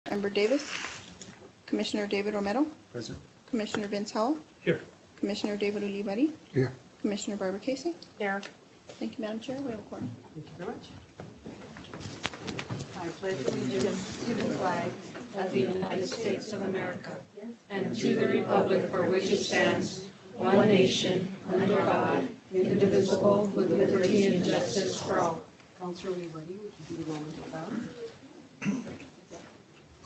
Member Davis, Commissioner David Romero, Present. Commissioner Vince Howell, Here. Commissioner David Ulibarri, Here. Commissioner Barbara Casey. Here. Thank you, Madam Chair. We have a quorum. Thank you very much. I pledge allegiance to the flag of the United States of America and to the republic for which it stands, one nation, under God, indivisible, with liberty and justice for all. Councilor Ulibarri, would you do the moment of silence?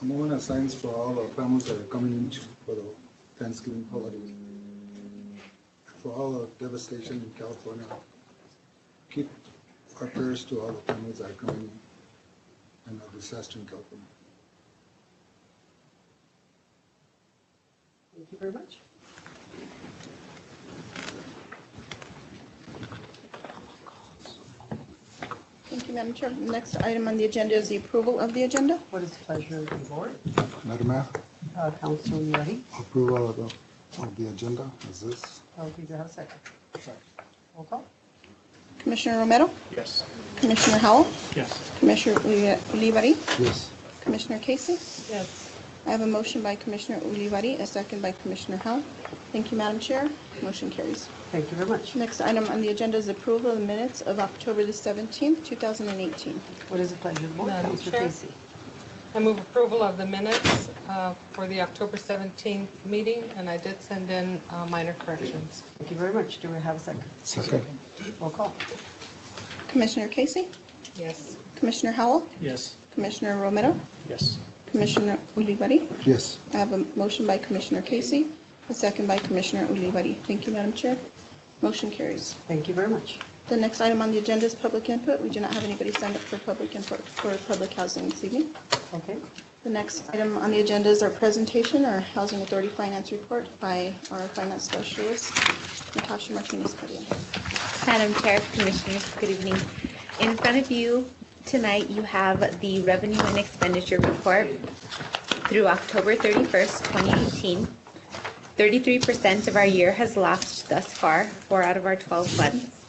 A moment of silence for all our families that are coming in for the Thanksgiving holiday. For all the devastation in California, keep our prayers to all the families that are coming in and the disaster in California. Thank you very much. Thank you, Madam Chair. The next item on the agenda is the approval of the agenda. What is the pleasure of the board? Madam Mayor, Councilor Ulibarri, approval of the agenda is this. do you have a second? Roll call. Commissioner Romero, Yes. Commissioner Howell, Yes. Commissioner Ulibarri, Yes. Commissioner Casey. Yes. I have a motion by Commissioner Ulibarri, a second by Commissioner Howell. Thank you, Madam Chair. Motion carries. Thank you very much. Next item on the agenda is approval of the minutes of October the 17th, 2018. What is the pleasure of the board? Madam Councilor Chair. Casey. I move approval of the minutes for the October 17th meeting, and I did send in minor corrections. Thank you very much. Do we have a second? Second. Roll call. Commissioner Casey, Yes. Commissioner Howell, Yes. Commissioner Romero, Yes. Commissioner Ulibarri. Yes. I have a motion by Commissioner Casey, a second by Commissioner Ulibarri. Thank you, Madam Chair. Motion carries. Thank you very much. The next item on the agenda is public input. We do not have anybody signed up for public input for public housing this evening. Okay. The next item on the agenda is our presentation, our Housing Authority Finance Report by our Finance Specialist, Natasha Martinez-Padilla. Madam Chair, Commissioners, good evening. In front of you tonight, you have the revenue and expenditure report through October 31st, 2018. 33% of our year has lapsed thus far, 4 out of our 12 months.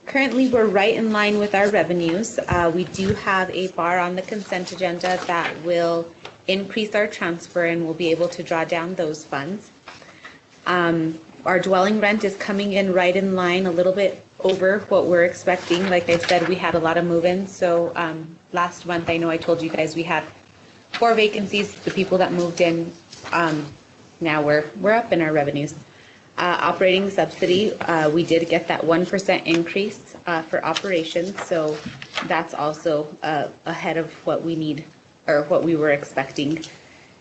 Currently, we're right in line with our revenues. We do have a bar on the consent agenda that will increase our transfer and we'll be able to draw down those funds. Our dwelling rent is coming in right in line, a little bit over what we're expecting. Like I said, we had a lot of move-ins. So last month, I know I told you guys we had 4 vacancies. The people that moved in, now we're up in our revenues. Operating subsidy, we did get that 1% increase for operations. So that's also ahead of what we need or what we were expecting.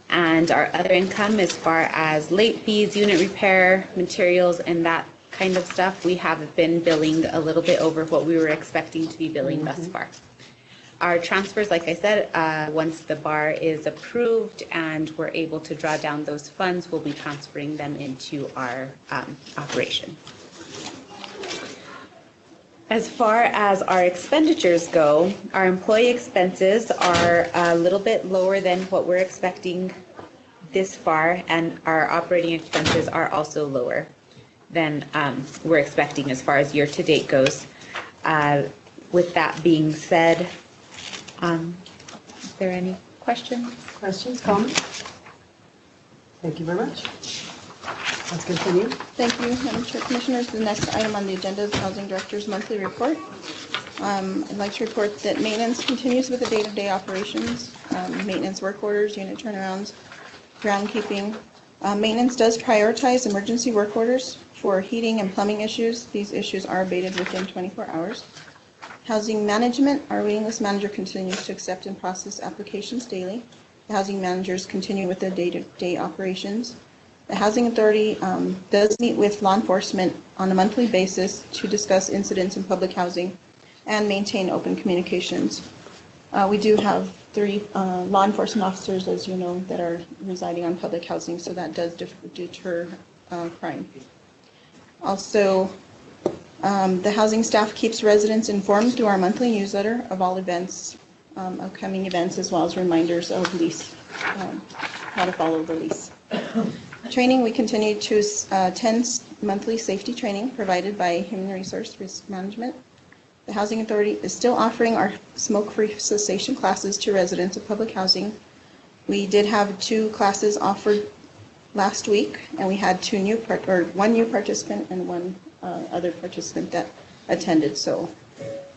And our other income, as far as late fees, unit repair, materials, and that kind of stuff, we have been billing a little bit over what we were expecting to be billing thus far. Our transfers, like I said, once the bar is approved and we're able to draw down those funds, we'll be transferring them into our operation. As far as our expenditures go, our employee expenses are a little bit lower than what we're expecting this far, and our operating expenses are also lower than we're expecting as far as year-to-date goes. With that being said, is there any questions? Questions, comments? Thank you very much. Let's continue. Thank you, Madam Chair. Commissioners, the next item on the agenda is the Housing Director's monthly report. I'd like to report that maintenance continues with the day-to-day operations, maintenance work orders, unit turnarounds, groundkeeping. Maintenance does prioritize emergency work orders for heating and plumbing issues. These issues are abated within 24 hours. Housing management, our waiting list manager continues to accept and process applications daily. The housing managers continue with their day-to-day operations. The Housing Authority does meet with law enforcement on a monthly basis to discuss incidents in public housing and maintain open communications. We do have 3 law enforcement officers, as you know, that are residing on public housing, so that does deter crime. Also, the housing staff keeps residents informed through our monthly newsletter of all events, upcoming events, as well as reminders of lease, how to follow the lease. Training, we continue to attend monthly safety training provided by Human Resource Risk Management. The Housing Authority is still offering our smoke-free cessation classes to residents of public housing We did have 2 classes offered last week, and we had 1 new participant and 1 other participant that attended. So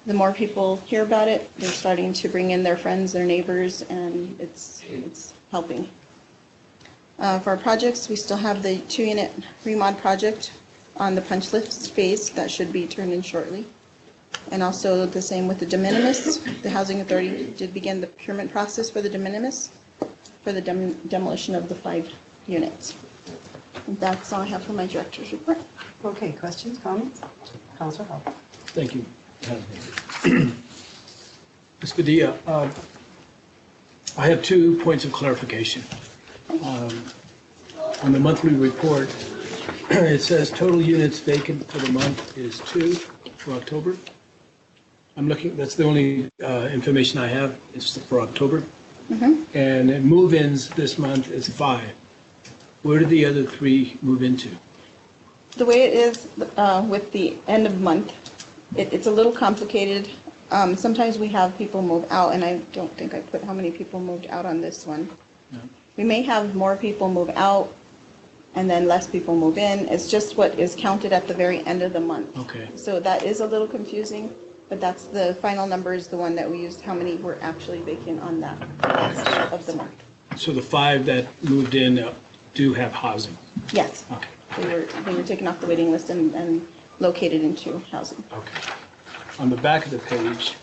the more people hear about it, they're starting to bring in their friends, their neighbors, and it's helping. For our projects, we still have the 2-unit remod project on the punch list phase that should be turned in shortly. And also the same with the de minimis. The Housing Authority did begin the procurement process for the de minimis for the demolition of the 5 units. And that's all I have for my director's report. Okay, questions, comments? Councilor Hall. Thank you. Ms. Padilla, I have 2 points of clarification. On the monthly report, it says total units vacant for the month is 2 for October. I'm looking, that's the only information I have, is for October. And move-ins this month is 5. Where did the other 3 move into? The way it is with the end of month, it's a little complicated. Sometimes we have people move out, and I don't think I put how many people moved out on this one. No. We may have more people move out and then less people move in. It's just what is counted at the very end of the month. Okay. So that is a little confusing, but that's the final number is the one that we used, how many were actually vacant on that last of the month. So the 5 that moved in do have housing? Yes. Okay. They were taken off the waiting list and located into housing. Okay. On the back of the page,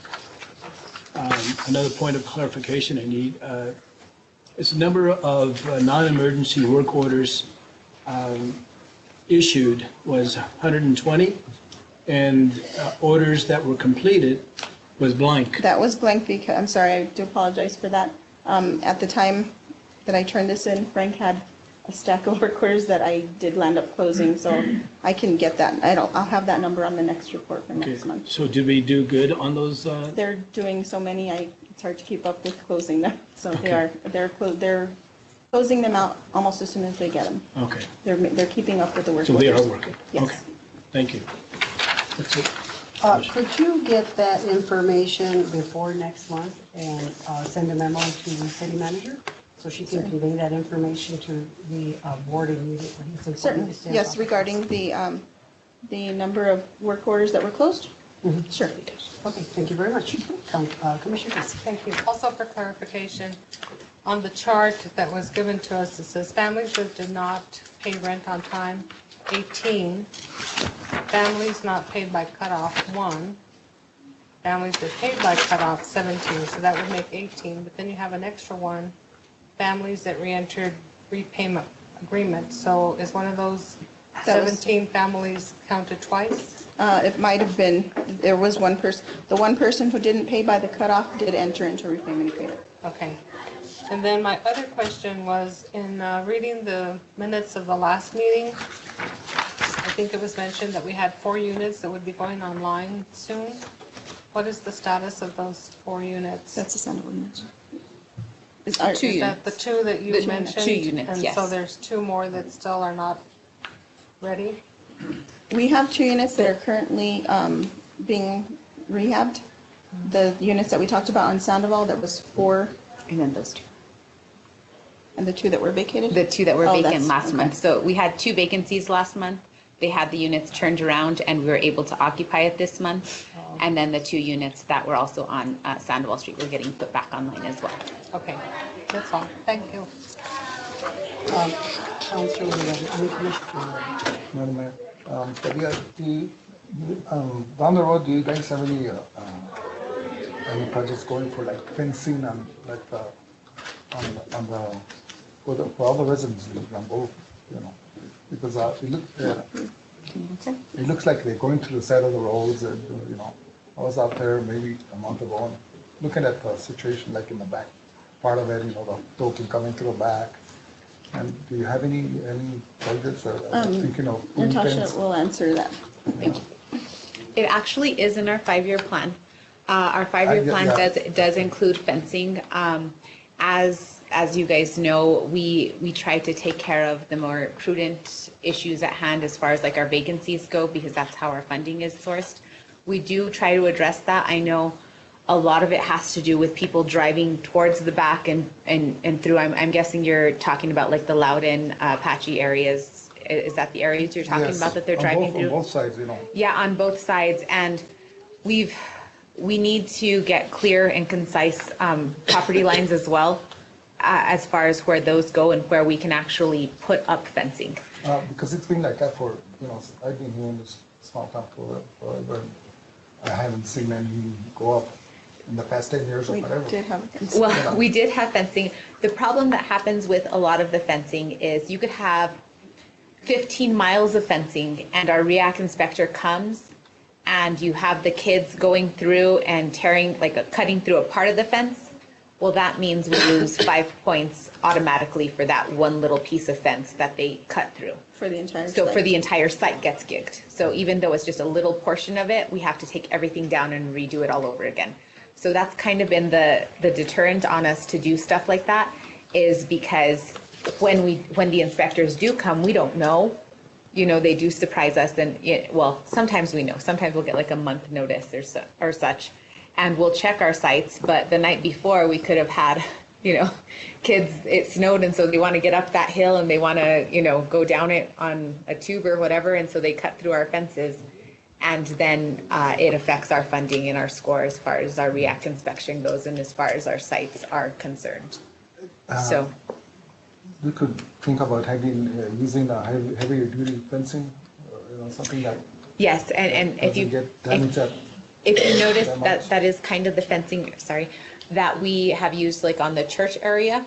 another point of clarification I need, is the number of non-emergency work orders issued was 120, and orders that were completed was blank. That was blank because, I'm sorry, I do apologize for that. At the time that I turned this in, Frank had a stack of work orders that I did land up closing, so I can get that. I'll have that number on the next report for next Okay. month. So did we do good on those? They're doing so many, it's hard to keep up with closing them. So Okay. they're closing them out almost as soon as they get them. Okay. They're keeping up with the work So they orders. are working? Yes. Okay. Thank you. That's it. Could you get that information before next month and send a memo to the city manager? So she can convey that information to the board immediately. It's important Certainly, to stay yes, up. regarding the number of work orders that were closed? Sure. Okay, thank you very much. Commissioner Casey. Thank you. Also for clarification, on the chart that was given to us, it says families that did not pay rent on time, 18. Families not paid by cutoff, 1. Families that paid by cutoff, 17. So that would make 18. But then you have an extra one, families that re-entered repayment agreement. So is one of those That was- 17 families counted twice? It might have been, there was one person, the one person who didn't pay by the cutoff did enter into repayment agreement. Okay. And then my other question was, in reading the minutes of the last meeting, I think it was mentioned that we had 4 units that would be going online soon. What is the status of those 4 units? That's the sound of ordinance. Is that the 2 that you The mentioned? 2 units, yes. And so there's 2 more that still are not ready? We have 2 units that are currently being rehabbed. The units that we talked about on Sandoval, that was 4, And then those 2. and the 2 that were vacated? The 2 that were Oh, vacant that's- last okay. month. So we had 2 vacancies last month. They had the units turned around and we were able to occupy it this month. And then the 2 units that were also on Sandoval Street were getting put back online as well. Okay, that's all. Thank you. Councilor Levy, Commissioner Levy. Madam Mayor, Padilla, down the road, do you guys have any projects going for like fencing and like for all the residents on both, you know? Because it looks like they're going to the side of the roads and, you know, I was out there maybe a month ago and looking at the situation like in the back part of it, you know, the token coming to the back. And do you have any projects or thinking of? Natasha will answer that. Thank you. It actually is in our 5-year plan. Our 5-year plan does include fencing. As you guys know, we try to take care of the more prudent issues at hand as far as like our vacancies go, because that's how our funding is sourced. We do try to address that. I know A lot of it has to do with people driving towards the back and through. I'm guessing you're talking about like the Loudon, Apache areas. Is that the areas you're talking Yes, about that they're on driving both- through? On both sides, you know. Yeah, on both sides, and we need to get clear and concise property lines as well, as far as where those go and where we can actually put up fencing. Because it's been like that for, I've been here in this small town forever. I haven't seen any go up in the past 10 years or We whatever. did have a Well, we did have fencing. The problem that happens with a lot of the fencing is you could have 15 miles of fencing and our REAC inspector comes and you have the kids going through and tearing, like cutting through a part of the fence. Well, that means we lose 5 points automatically for that one little piece of fence that they cut through. for the entire So for site. the entire site gets gigged. So even though it's just a little portion of it, we have to take everything down and redo it all over again. So that's kind of been the deterrent on us to do stuff like that, is because when the inspectors do come, we don't know. They do surprise us, and sometimes we know. Sometimes we'll get like a month notice or such, and we'll check our sites. But the night before, we could have had, kids. It snowed, and so they want to get up that hill and they want to, go down it on a tube or whatever, and so they cut through our fences. And then it affects our funding and our score as far as our REAC inspection goes and as far as our sites are concerned. So, We could think about using a heavier duty fencing, something that yes, and if you, doesn't get damaged at. if you notice that much. that is kind of the fencing, that we have used like on the church area.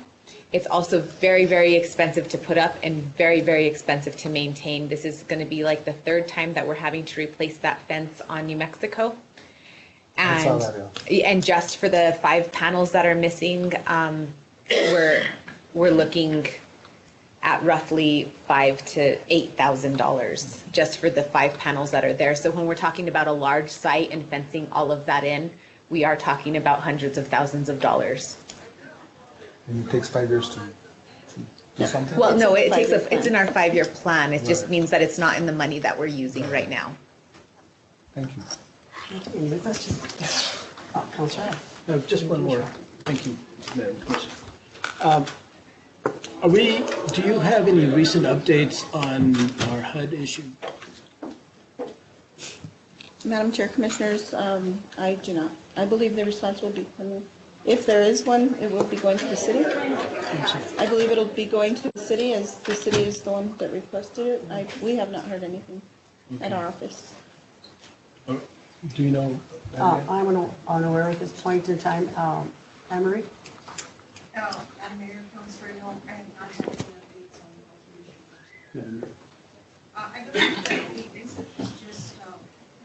It's also very, very expensive to put up and very, very expensive to maintain. This is going to be like the third time that we're having to replace that fence on New Mexico. I saw And, that, and just for the 5 panels that are missing, we're looking at roughly $5,000 to $8,000 just for the 5 panels that are there. So when we're talking about a large site and fencing all of that in, we are talking about hundreds of thousands of dollars. And it takes 5 years to do something? Well, no, It's a it takes 5-year it's in our 5-year plan. It just Right. means that it's not in the money that we're using right now. Thank you. Any other questions? Yes. Counselor. Just one more. Thank you, Madam Commissioner. Do you have any recent updates on our HUD issue? Madam Chair, Commissioners, I do not. I believe the response will be coming. If there is one, it will be going to the city. I believe it'll be going to the city, as the city is the one that requested it. We have not heard anything at our office. Do you know? I'm unaware at this point in time. Anne Marie? Madam Mayor, Councilor, no, I have not had any updates on the resolution. I believe that this is just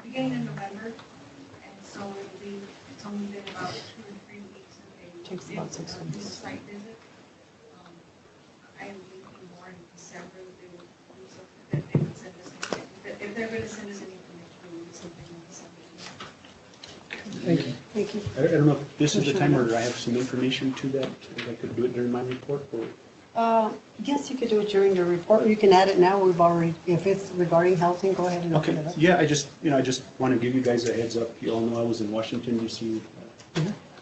beginning in November, and so it's only been about 2 or 3 weeks that they Takes about 6 did weeks. the site visit. I am thinking more in December that they would do something, that they would send us, if they're going to send us any information, they would do something in December. Thank you. Thank you. I don't know if this is the time where I have some information to that, if I could do it during my report, or, Yes, you could do it during your report, or you can add it now. We've already, if it's regarding housing, go ahead and open okay, it up. yeah, I just want to give you guys a heads up. You all know I was in Washington DC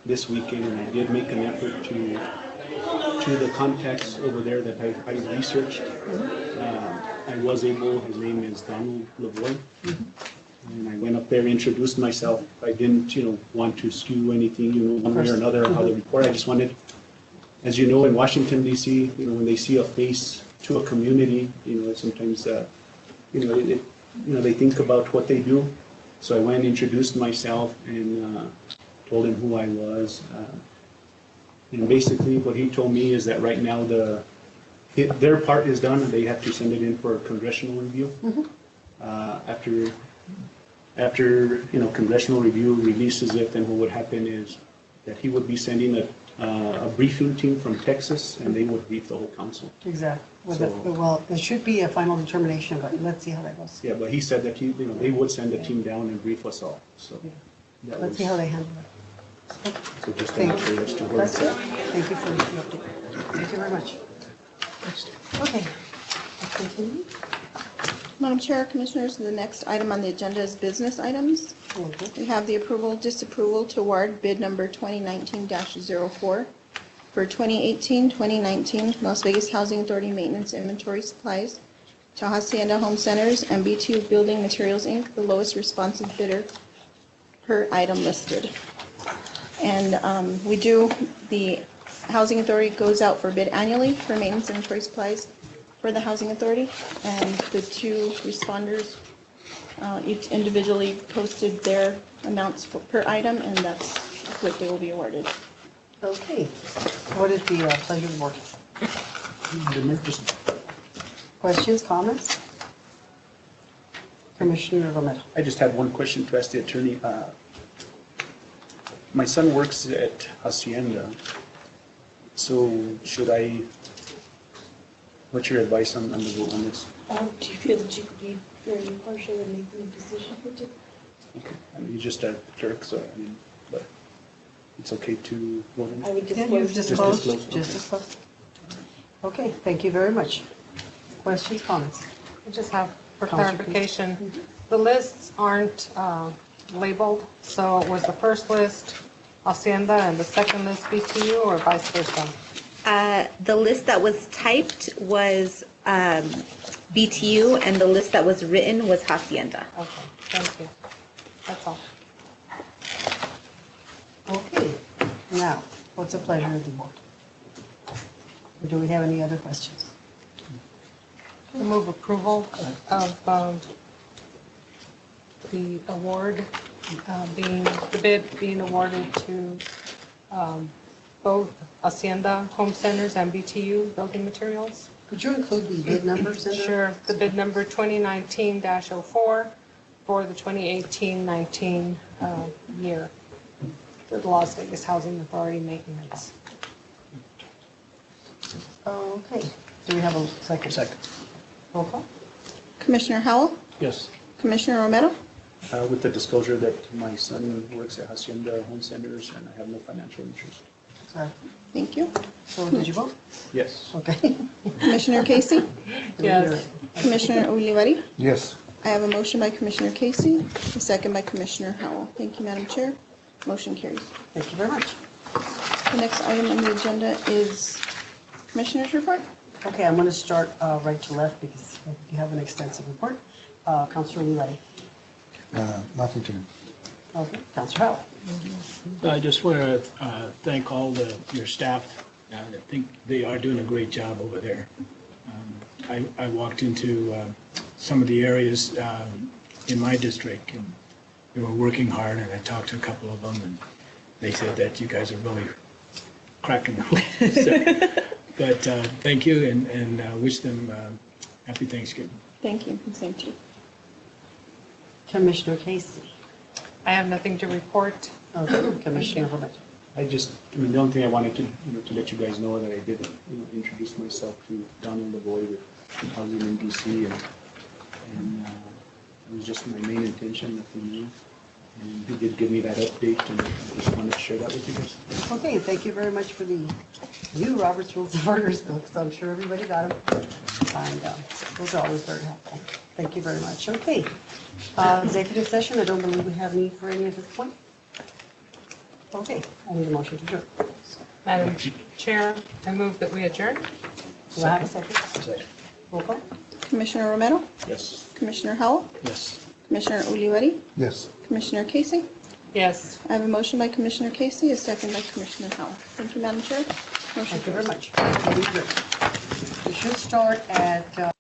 this weekend, and I did make an effort to the contacts over there that I researched. I was able, his name is Donald Lavoie, and I went up there, introduced myself. I didn't, want to skew anything, one way or another on how the report. I just wanted, as you know, in Washington DC, when they see a face to a community, sometimes, they think about what they do. So I went and introduced myself and told him who I was. And basically what he told me is that right now their part is done and they have to send it in for congressional review. After congressional review releases it, then what would happen is that he would be sending a briefing team from Texas, and they would brief the whole council. Exactly. So- Well, it should be a final determination, but let's see how that goes. Yeah, but he said that they would send a team down and brief us all. So that Let's see how they handle it. So just to Thank make sure you. that's to where That's it's it. at. Thank you for the update. Thank you very much. Okay. Let's continue. Madam Chair, Commissioners, the next item on the agenda is business items. Okay. We have the approval, disapproval to award bid number 2019-04 for 2018-2019 Las Vegas Housing Authority Maintenance Inventory Supplies to Hacienda Home Centers and B2 Building Materials, Inc., the lowest responsive bidder per item listed. And the Housing Authority goes out for bid annually for maintenance inventory supplies for the Housing Authority, and the two responders each individually posted their amounts per item, and that's what they will be awarded. Okay. What is the pleasure of the board? Just Questions, comments? Commissioner Romero. I just had one question to ask the attorney. My son works at Hacienda, so what's your advice on the vote on this? Do you feel that you could be very impartial in making a decision? Okay. I mean, he's just a clerk, so, but it's okay to vote on I it? would Yeah, you've disclose. disclosed. Just disclosed. Okay, thank you very much. Questions, comments? I just have, for Counselor, clarification, the lists aren't labeled, so was the first list Hacienda and the second list BTU, or vice versa? The list that was typed was BTU, and the list that was written was Hacienda. Okay, thank you. That's all. Okay, now, what's the pleasure of the board? Or do we have any other questions? I move approval of the award the bid being awarded to both Hacienda Home Centers and BTU Building Materials. Could you include the bid numbers in there? Sure, the bid number 2019-04 for the 2018-19 year for the Las Vegas Housing Authority maintenance. Okay, do we have a second? Second. Roll call? Commissioner Howell? Yes. Commissioner Romero? With the disclosure that my son works at Hacienda Home Centers and I have no financial interest. Sorry. Thank you. So did you vote? Yes. Okay. Commissioner Casey? Yes. Commissioner Olivari? Yes. I have a motion by Commissioner Casey, a second by Commissioner Howell. Thank you, Madam Chair. Motion carries. Thank you very much. The next item on the agenda is Commissioner's report. Okay, I'm going to start right to left because you have an extensive report. Councilor Lee. Nothing to. Okay, Councilor Howell. I just want to thank all your staff. I think they are doing a great job over there. I walked into some of the areas in my district, and they were working hard, and I talked to a couple of them, and they said that you guys are really cracking the whip. But thank you, and wish them happy Thanksgiving. Thank you. Same to you. Commissioner Casey. I have nothing to report. Okay, Commissioner Romero. The only thing I wanted to let you guys know that I did, introduce myself to Donald Lavoy with Housing in DC, and it was just my main intention, nothing new. And he did give me that update, and I just wanted to share that with you guys. Okay, thank you very much for the new Robert's Rules of Orders books. I'm sure everybody got them. And those are always very helpful. Thank you very much. Okay. Executive session, I don't believe we have any for any at this point. Okay, I need a motion to adjourn. Madam Chair, I move that we adjourn. Do I have a second? Second. Roll call? Commissioner Romero? Yes. Commissioner Howell? Yes. Commissioner Olivari? Yes. Commissioner Casey? Yes. I have a motion by Commissioner Casey, a second by Commissioner Howell. Thank you, Madam Chair. Motion Thank you very carries. much. We should start at